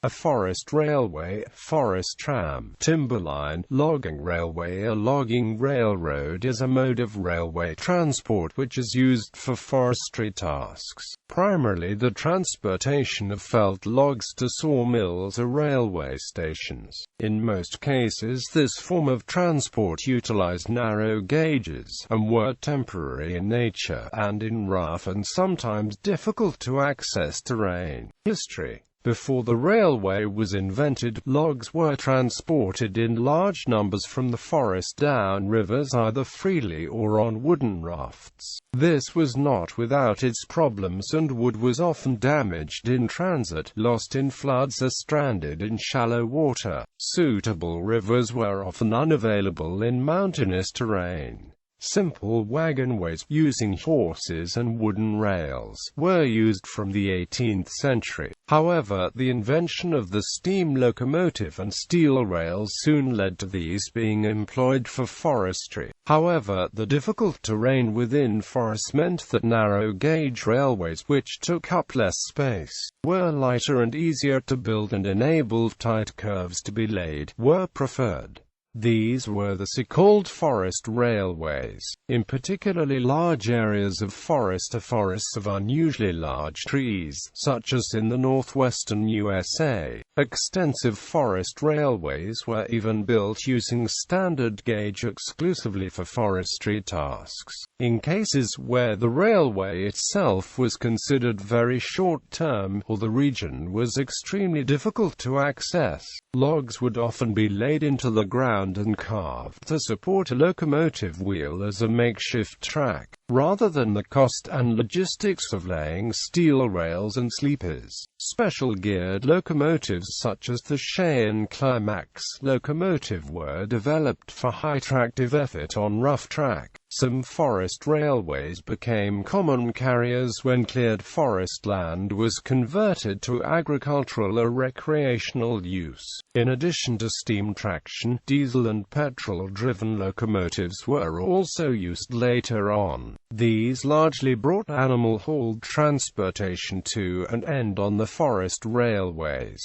A forest railway, forest tram, timberline, logging railway. A logging railroad is a mode of railway transport which is used for forestry tasks, primarily the transportation of felled logs to sawmills or railway stations. In most cases this form of transport utilized narrow gauges, and were temporary in nature, and in rough and sometimes difficult to access terrain. History. Before the railway was invented, logs were transported in large numbers from the forest down rivers either freely or on wooden rafts. This was not without its problems, and wood was often damaged in transit, lost in floods, or stranded in shallow water. Suitable rivers were often unavailable in mountainous terrain. Simple wagonways, using horses and wooden rails, were used from the 18th century. However, the invention of the steam locomotive and steel rails soon led to these being employed for forestry. However, the difficult terrain within forests meant that narrow-gauge railways, which took up less space, were lighter and easier to build and enabled tight curves to be laid, were preferred. These were the so-called forest railways. In particularly large areas of forest or forests of unusually large trees, such as in the northwestern USA, extensive forest railways were even built using standard gauge exclusively for forestry tasks. In cases where the railway itself was considered very short-term, or the region was extremely difficult to access, logs would often be laid into the ground and carved to support a locomotive wheel as a makeshift track, rather than the cost and logistics of laying steel rails and sleepers. Special geared locomotives such as the Cheyenne Climax locomotive were developed for high tractive effort on rough track. Some forest railways became common carriers when cleared forest land was converted to agricultural or recreational use. In addition to steam traction, diesel and petrol-driven locomotives were also used later on. These largely brought animal-hauled transportation to and end on the forest railways.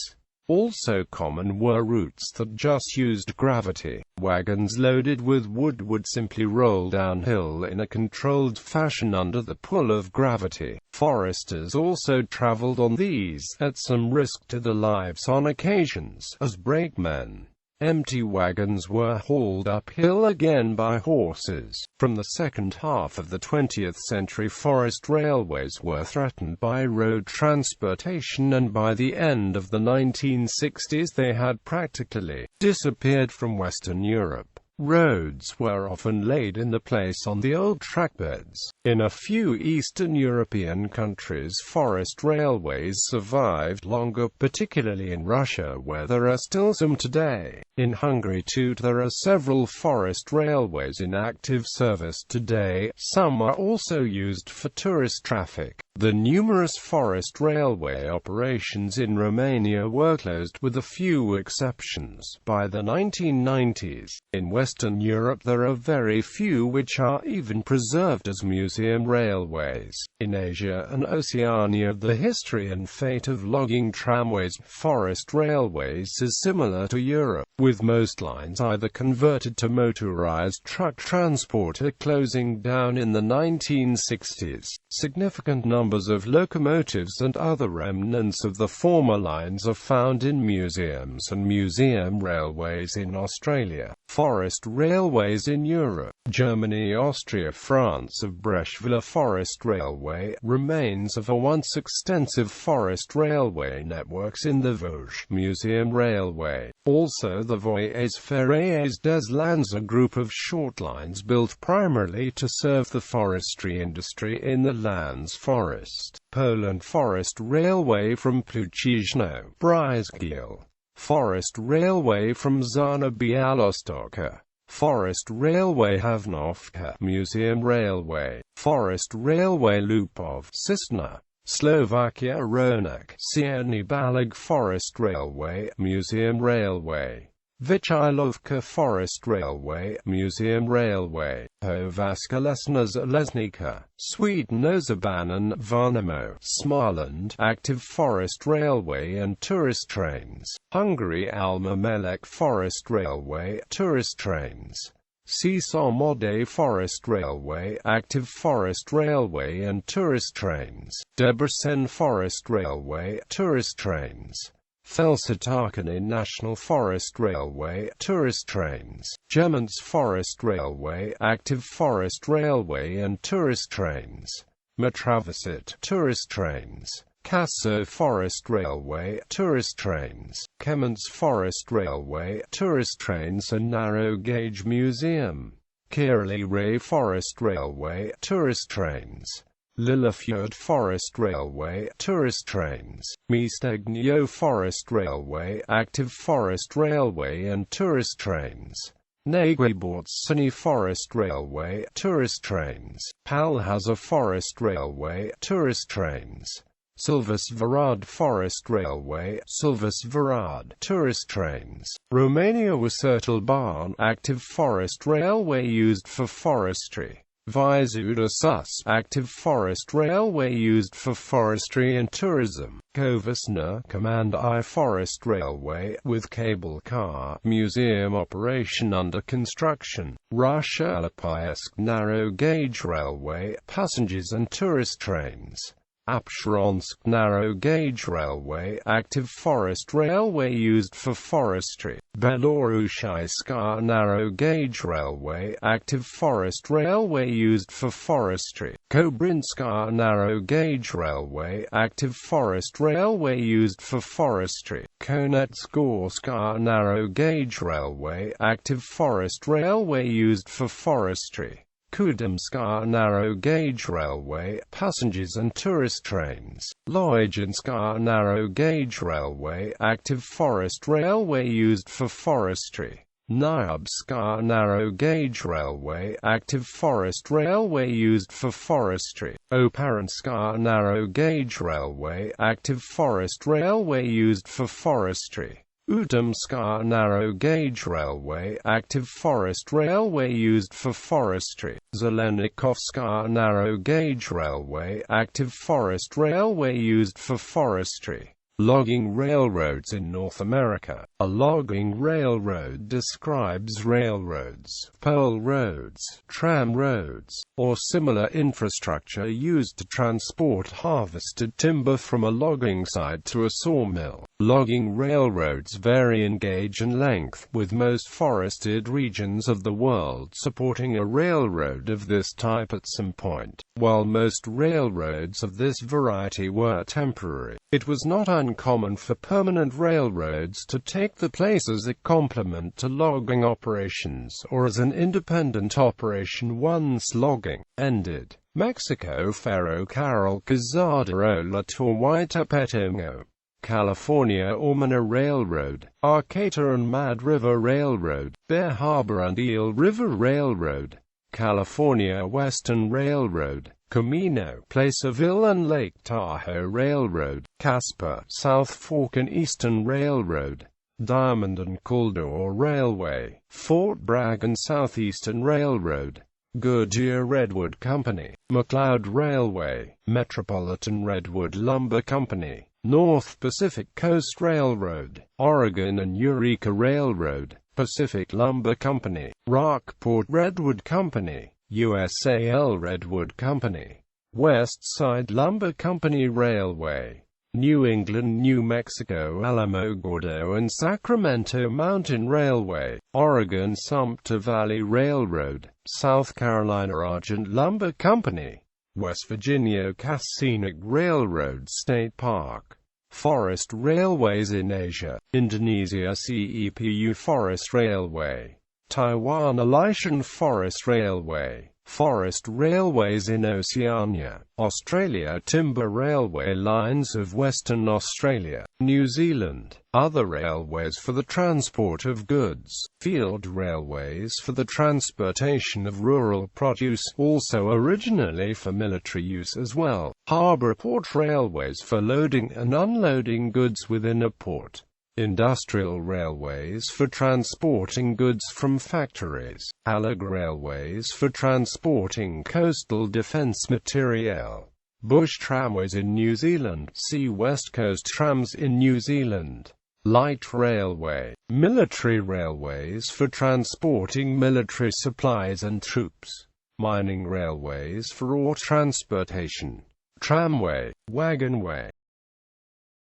Also common were routes that just used gravity. Wagons loaded with wood would simply roll downhill in a controlled fashion under the pull of gravity. Foresters also traveled on these, at some risk to their lives on occasions, as brakemen. Empty wagons were hauled uphill again by horses. From the second half of the 20th century, forest railways were threatened by road transportation, and by the end of the 1960s they had practically disappeared from Western Europe. Roads were often laid in the place on the old trackbeds. In a few Eastern European countries, forest railways survived longer, particularly in Russia, where there are still some today. In Hungary too, there are several forest railways in active service today. Some are also used for tourist traffic. The numerous forest railway operations in Romania were closed, with a few exceptions, by the 1990s. In Western Europe there are very few which are even preserved as museum railways. In Asia and Oceania, the history and fate of logging tramways, forest railways, is similar to Europe, with most lines either converted to motorized truck transport or closing down in the 1960s. Significant numbers of locomotives and other remnants of the former lines are found in museums and museum railways in Australia. Forest railways in Europe, Germany, Austria, France. Of Brecheville Forest Railway, remains of a once extensive forest railway networks in the Vosges. Museum Railway. Also the Voies Ferrées des Landes, a group of short lines built primarily to serve the forestry industry in the Landes forest. Poland Forest Railway from Płóciezno, Bryskiel. Forest Railway from Żarna Białostocka. Forest Railway Hawnówka. Museum Railway. Forest Railway Lupów, Cisna, Slovakia. Ronek, Cierny Balog Forest Railway. Museum Railway. Vychailovka Forest Railway, Museum Railway, Hovaskolesna Zaleznica, Sweden Ozabanen, Varnamo, Småland, Active Forest Railway and Tourist Trains, Hungary Alma Melek Forest Railway, Tourist Trains, Seesaw Mode Forest Railway, Active Forest Railway and Tourist Trains, Debrecen Forest Railway, Tourist Trains, Felsitakani National Forest Railway, Tourist Trains, Gemens Forest Railway, Active Forest Railway and Tourist Trains, Matravasit, Tourist Trains, Kasso Forest Railway, Tourist Trains, Kemens Forest Railway, Tourist Trains and Narrow Gauge Museum, Kirli Ray Forest Railway, Tourist Trains, Lillefjord Forest Railway, Tourist Trains, Mistegnio Forest Railway, Active Forest Railway and Tourist Trains, Naguibortsani Forest Railway, Tourist Trains, Palhaza Forest Railway, Tourist Trains, Silvesvarad Forest Railway, Silvesvarad, Tourist Trains, Romania Wasertalban, Active Forest Railway used for forestry, Vizuda Sus, Active Forest Railway used for forestry and tourism, Kovasna, Command I Forest Railway, with cable car, museum operation under construction, Russia Alapaysk Narrow Gauge Railway, passengers and tourist trains, Apsheronsk Narrow Gauge Railway, Active Forest Railway used for forestry, Belorussiyska Narrow Gauge Railway, Active Forest Railway used for forestry, Kobrinska Narrow Gauge Railway, Active Forest Railway used for forestry, Konetsgorska Narrow Gauge Railway, Active Forest Railway used for forestry, Kudamska Narrow Gauge Railway, passengers and tourist trains, Loyjanska Narrow Gauge Railway, Active Forest Railway used for forestry, Nyabska Narrow Gauge Railway, Active Forest Railway used for forestry, Oparanska Narrow Gauge Railway, Active Forest Railway used for forestry, Udomska Narrow Gauge Railway, Active Forest Railway used for forestry, Zelenikovska Narrow Gauge Railway, Active Forest Railway used for forestry. Logging railroads in North America. A logging railroad describes railroads, pole roads, tram roads, or similar infrastructure used to transport harvested timber from a logging site to a sawmill. Logging railroads vary in gauge and length, with most forested regions of the world supporting a railroad of this type at some point. While most railroads of this variety were temporary, it was not uncommon for permanent railroads to take the place as a complement to logging operations, or as an independent operation once logging ended. Mexico Ferro Carril Cazadero La Torhuita Petingo. California Ormana Railroad, Arcata and Mad River Railroad, Bear Harbor and Eel River Railroad, California Western Railroad, Camino, Placerville and Lake Tahoe Railroad, Casper, South Fork and Eastern Railroad, Diamond and Caldor Railway, Fort Bragg and Southeastern Railroad, Goodyear Redwood Company, McLeod Railway, Metropolitan Redwood Lumber Company, North Pacific Coast Railroad, Oregon and Eureka Railroad, Pacific Lumber Company, Rockport Redwood Company, USAL Redwood Company, West Side Lumber Company Railway, New England, New Mexico Alamogordo and Sacramento Mountain Railway, Oregon Sumter Valley Railroad, South Carolina Argent Lumber Company, West Virginia Casinog Railroad State Park. Forest railways in Asia, Indonesia CEPU Forest Railway, Taiwan Alishan Forest Railway, Forest railways in Oceania, Australia Timber railway lines of Western Australia, New Zealand, other railways for the transport of goods, field railways for the transportation of rural produce, also originally for military use as well, harbour port railways for loading and unloading goods within a port. Industrial railways for transporting goods from factories. Allied railways for transporting coastal defence materiel. Bush tramways in New Zealand. See West Coast trams in New Zealand. Light railway. Military railways for transporting military supplies and troops. Mining railways for ore transportation. Tramway. Wagonway.